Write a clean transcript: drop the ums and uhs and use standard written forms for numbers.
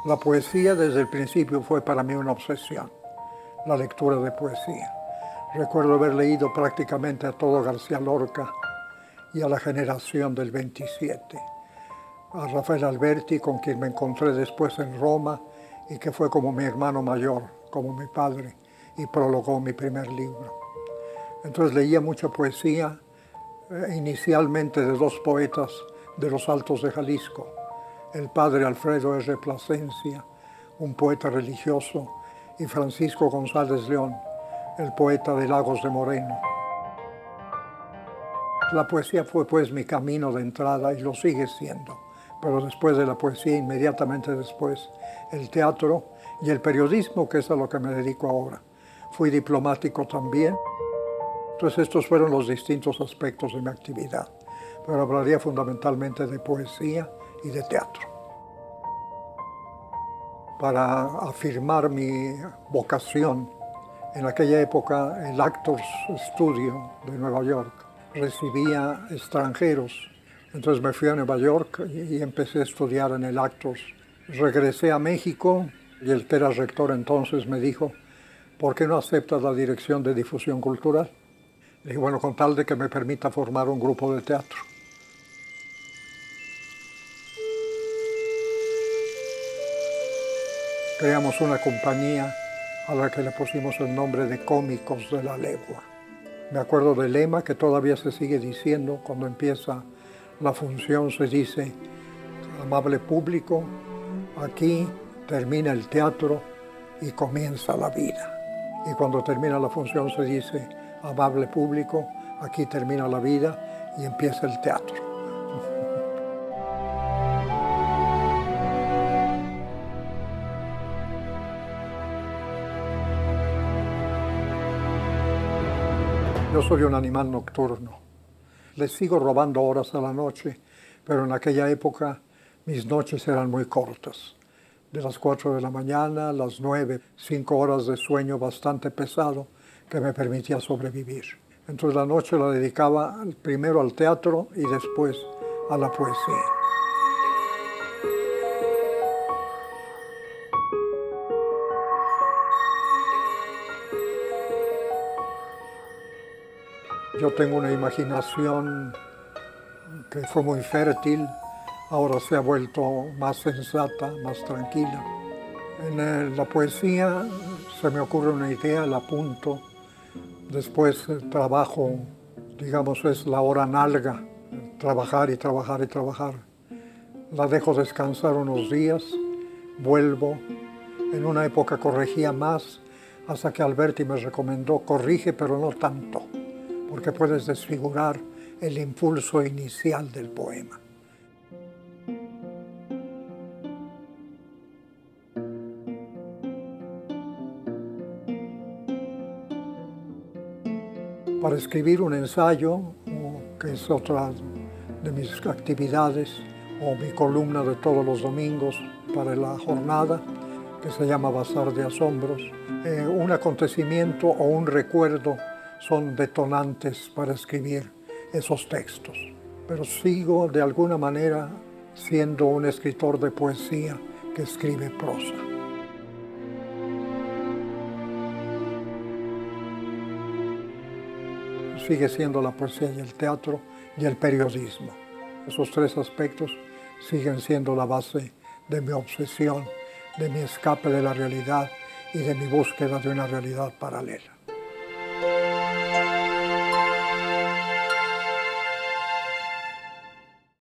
La poesía desde el principio fue para mí una obsesión, la lectura de poesía. Recuerdo haber leído prácticamente a todo García Lorca y a la generación del 27, a Rafael Alberti, con quien me encontré después en Roma y que fue como mi hermano mayor, como mi padre, y prologó mi primer libro. Entonces leía mucha poesía, inicialmente de dos poetas de los Altos de Jalisco, el padre Alfredo R. Plasencia, un poeta religioso, y Francisco González León, el poeta de Lagos de Moreno. La poesía fue pues mi camino de entrada y lo sigue siendo, pero después de la poesía, inmediatamente después, el teatro y el periodismo, que es a lo que me dedico ahora. Fui diplomático también. Entonces estos fueron los distintos aspectos de mi actividad, pero hablaría fundamentalmente de poesía y de teatro. Para afirmar mi vocación, en aquella época el Actors Studio de Nueva York recibía extranjeros. Entonces me fui a Nueva York y empecé a estudiar en el Actors. Regresé a México y el que era rector entonces me dijo, ¿por qué no aceptas la dirección de difusión cultural? Le dije, bueno, con tal de que me permita formar un grupo de teatro. Creamos una compañía a la que le pusimos el nombre de Cómicos de la Legua. Me acuerdo del lema que todavía se sigue diciendo cuando empieza la función, se dice, amable público, aquí termina el teatro y comienza la vida. Y cuando termina la función se dice, amable público, aquí termina la vida y empieza el teatro. Yo soy un animal nocturno. Les sigo robando horas a la noche, pero en aquella época mis noches eran muy cortas. De las 4 de la mañana a las 9, 5 horas de sueño bastante pesado que me permitía sobrevivir. Entonces la noche la dedicaba primero al teatro y después a la poesía. Yo tengo una imaginación que fue muy fértil, ahora se ha vuelto más sensata, más tranquila. En la poesía se me ocurre una idea, la apunto, después trabajo, digamos, es la hora nalga, trabajar y trabajar y trabajar. La dejo descansar unos días, vuelvo. En una época corregía más, hasta que Alberti me recomendó, corrige pero no tanto, porque puedes desfigurar el impulso inicial del poema. Para escribir un ensayo, que es otra de mis actividades, o mi columna de todos los domingos para la jornada, que se llama Bazar de Asombros, un acontecimiento o un recuerdo son detonantes para escribir esos textos. Pero sigo de alguna manera siendo un escritor de poesía que escribe prosa. Sigue siendo la poesía y el teatro y el periodismo. Esos tres aspectos siguen siendo la base de mi obsesión, de mi escape de la realidad y de mi búsqueda de una realidad paralela.